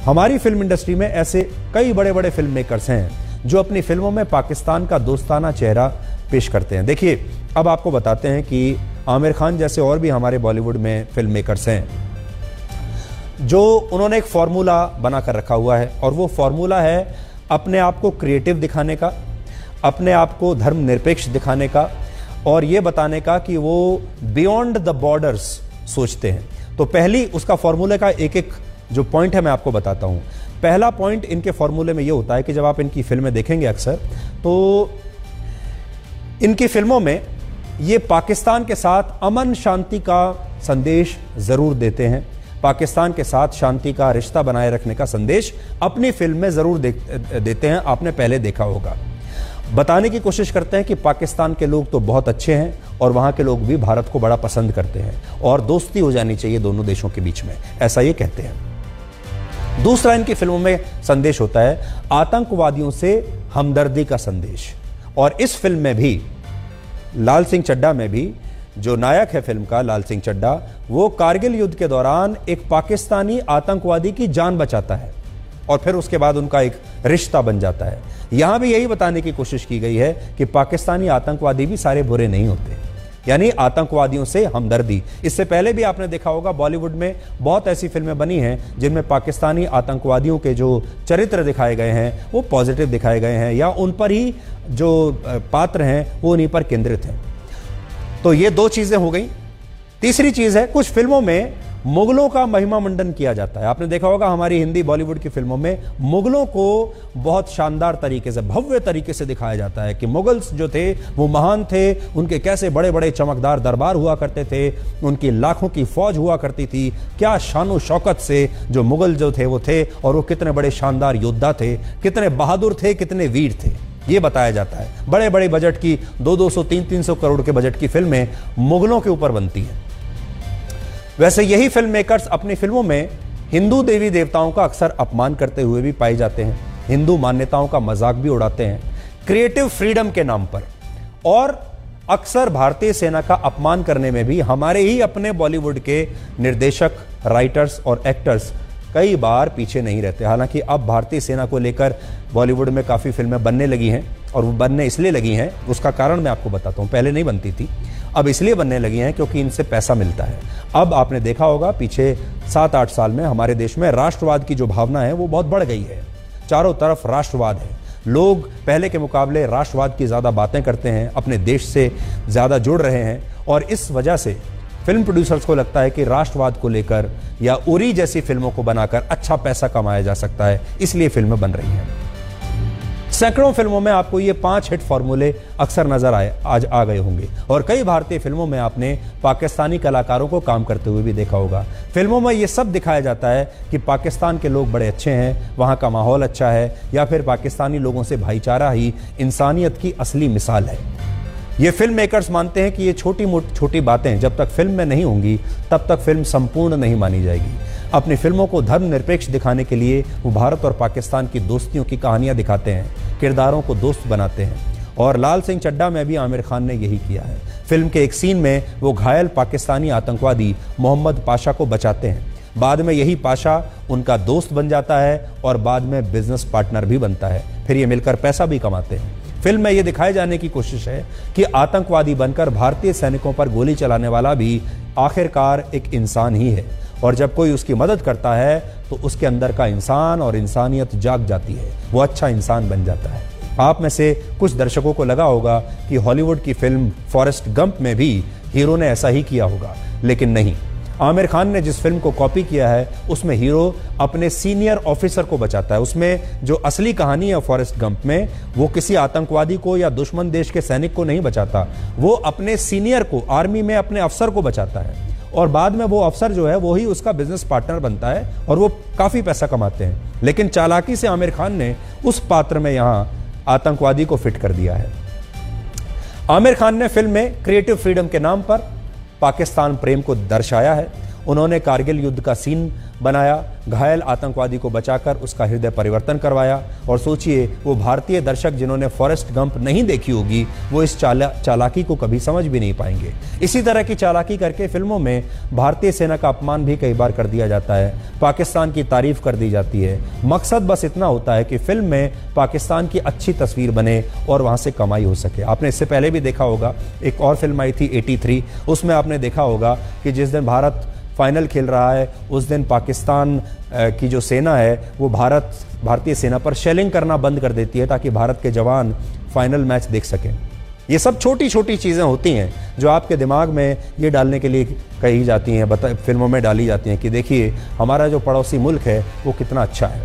हमारी film industry में ऐसे कई बड़े बड़े फिल्म मेकर्स हैं जो अपनी फिल्मों में पाकिस्तान का दोस्ताना चेहरा पेश करते हैं। देखिए, अब आपको बताते हैं कि आमिर खान जैसे और भी हमारे बॉलीवुड में फिल्म मेकर्स हैं जो उन्होंने एक फॉर्मूला बना कर रखा हुआ है, और वो फॉर्मूला है अपने आप को क्रिएटिव दिखाने का, अपने आप को धर्मनिरपेक्ष दिखाने का, और ये बताने का कि वो बियॉन्ड द बॉर्डर्स सोचते हैं। तो पहली उसका फॉर्मूले का एक एक जो पॉइंट है मैं आपको बताता हूँ। पहला पॉइंट इनके फॉर्मूले में ये होता है कि जब आप इनकी फिल्में देखेंगे अक्सर, तो इनकी फिल्मों में ये पाकिस्तान के साथ अमन शांति का संदेश ज़रूर देते हैं, पाकिस्तान के साथ शांति का रिश्ता बनाए रखने का संदेश अपनी फिल्म में ज़रूर देते हैं। आपने पहले देखा होगा, बताने की कोशिश करते हैं कि पाकिस्तान के लोग तो बहुत अच्छे हैं और वहाँ के लोग भी भारत को बड़ा पसंद करते हैं और दोस्ती हो जानी चाहिए दोनों देशों के बीच में, ऐसा ये कहते हैं। दूसरा इनकी फिल्मों में संदेश होता है आतंकवादियों से हमदर्दी का संदेश, और इस फिल्म में भी, लाल सिंह चड्ढा में भी, जो नायक है फिल्म का लाल सिंह चड्ढा, वो कारगिल युद्ध के दौरान एक पाकिस्तानी आतंकवादी की जान बचाता है और फिर उसके बाद उनका एक रिश्ता बन जाता है। यहां भी यही बताने की कोशिश की गई है कि पाकिस्तानी आतंकवादी भी सारे बुरे नहीं होते, यानी आतंकवादियों से हमदर्दी। इससे पहले भी आपने देखा होगा बॉलीवुड में बहुत ऐसी फिल्में बनी हैं जिनमें पाकिस्तानी आतंकवादियों के जो चरित्र दिखाए गए हैं वो पॉजिटिव दिखाए गए हैं, या उन पर ही जो पात्र हैं वो उन्हीं पर केंद्रित हैं। तो ये दो चीजें हो गई। तीसरी चीज है, कुछ फिल्मों में मुगलों का महिमा मंडन किया जाता है। आपने देखा होगा हमारी हिंदी बॉलीवुड की फिल्मों में मुगलों को बहुत शानदार तरीके से, भव्य तरीके से दिखाया जाता है कि मुगल्स जो थे वो महान थे, उनके कैसे बड़े बड़े चमकदार दरबार हुआ करते थे, उनकी लाखों की फौज हुआ करती थी, क्या शानो शौकत से जो मुगल जो थे वो थे, और वो कितने बड़े शानदार योद्धा थे, कितने बहादुर थे, कितने वीर थे, ये बताया जाता है। बड़े बड़े बजट की 200-200, 300-300 करोड़ के बजट की फिल्में मुगलों के ऊपर बनती हैं। वैसे यही फिल्म मेकर्स अपनी फिल्मों में हिंदू देवी देवताओं का अक्सर अपमान करते हुए भी पाए जाते हैं, हिंदू मान्यताओं का मजाक भी उड़ाते हैं क्रिएटिव फ्रीडम के नाम पर, और अक्सर भारतीय सेना का अपमान करने में भी हमारे ही अपने बॉलीवुड के निर्देशक, राइटर्स और एक्टर्स कई बार पीछे नहीं रहते। हालांकि अब भारतीय सेना को लेकर बॉलीवुड में काफ़ी फिल्में बनने लगी हैं, और वो बनने इसलिए लगी हैं, उसका कारण मैं आपको बताता हूँ। पहले नहीं बनती थी, अब इसलिए बनने लगी हैं क्योंकि इनसे पैसा मिलता है। अब आपने देखा होगा पिछले 7-8 साल में हमारे देश में राष्ट्रवाद की जो भावना है वो बहुत बढ़ गई है, चारों तरफ राष्ट्रवाद है। लोग पहले के मुकाबले राष्ट्रवाद की ज़्यादा बातें करते हैं, अपने देश से ज़्यादा जुड़ रहे हैं, और इस वजह से फिल्म प्रोड्यूसर्स को लगता है कि राष्ट्रवाद को लेकर या उरी जैसी फिल्मों को बनाकर अच्छा पैसा कमाया जा सकता है, इसलिए फिल्में बन रही हैं। सैकड़ों फिल्मों में आपको ये 5 हिट फॉर्मूले अक्सर नजर आ गए होंगे, और कई भारतीय फिल्मों में आपने पाकिस्तानी कलाकारों को काम करते हुए भी देखा होगा। फिल्मों में ये सब दिखाया जाता है कि पाकिस्तान के लोग बड़े अच्छे हैं, वहाँ का माहौल अच्छा है, या फिर पाकिस्तानी लोगों से भाईचारा ही इंसानियत की असली मिसाल है। ये फिल्म मेकर्स मानते हैं कि ये छोटी बातें जब तक फिल्म में नहीं होंगी तब तक फिल्म संपूर्ण नहीं मानी जाएगी। अपनी फिल्मों को धर्मनिरपेक्ष दिखाने के लिए वो भारत और पाकिस्तान की दोस्तियों की कहानियां दिखाते हैं, किरदारों को दोस्त बनाते हैं, और लाल सिंह चड्ढा में भी आमिर खान ने यही किया है। फिल्म के एक सीन में वो घायल पाकिस्तानी आतंकवादी मोहम्मद पाशा को बचाते हैं, बाद में यही पाशा उनका दोस्त बन जाता है और बाद में बिजनेस पार्टनर भी बनता है, फिर ये मिलकर पैसा भी कमाते हैं। फिल्म में ये दिखाए जाने की कोशिश है कि आतंकवादी बनकर भारतीय सैनिकों पर गोली चलाने वाला भी आखिरकार एक इंसान ही है, और जब कोई उसकी मदद करता है तो उसके अंदर का इंसान और इंसानियत जाग जाती है, वो अच्छा इंसान बन जाता है। आप में से कुछ दर्शकों को लगा होगा कि हॉलीवुड की फिल्म फॉरेस्ट गंप में भी हीरो ने ऐसा ही किया होगा, लेकिन नहीं। आमिर खान ने जिस फिल्म को कॉपी किया है उसमें हीरो अपने सीनियर ऑफिसर को बचाता है। उसमें जो असली कहानी है फॉरेस्ट गंप में, वो किसी आतंकवादी को या दुश्मन देश के सैनिक को नहीं बचाता, वो अपने सीनियर को, आर्मी में अपने अफसर को बचाता है, और बाद में वो अफसर जो है वो ही उसका बिजनेस पार्टनर बनता है और वो काफ़ी पैसा कमाते हैं। लेकिन चालाकी से आमिर खान ने उस पात्र में यहाँ आतंकवादी को फिट कर दिया है। आमिर खान ने फिल्म में क्रिएटिव फ्रीडम के नाम पर पाकिस्तान प्रेम को दर्शाया है, उन्होंने कारगिल युद्ध का सीन बनाया, घायल आतंकवादी को बचाकर उसका हृदय परिवर्तन करवाया। और सोचिए, वो भारतीय दर्शक जिन्होंने फॉरेस्ट गंप नहीं देखी होगी, वो इस चालाकी को कभी समझ भी नहीं पाएंगे। इसी तरह की चालाकी करके फिल्मों में भारतीय सेना का अपमान भी कई बार कर दिया जाता है, पाकिस्तान की तारीफ कर दी जाती है। मकसद बस इतना होता है कि फिल्म में पाकिस्तान की अच्छी तस्वीर बने और वहां से कमाई हो सके। आपने इससे पहले भी देखा होगा, एक और फिल्म आई थी 83, उसमें आपने देखा होगा कि जिस दिन भारत फाइनल खेल रहा है उस दिन पाकिस्तान की जो सेना है वो भारतीय सेना पर शेलिंग करना बंद कर देती है ताकि भारत के जवान फाइनल मैच देख सकें। ये सब छोटी छोटी चीज़ें होती हैं जो आपके दिमाग में ये डालने के लिए कही जाती हैं, फिल्मों में डाली जाती हैं कि देखिए हमारा जो पड़ोसी मुल्क है वो कितना अच्छा है।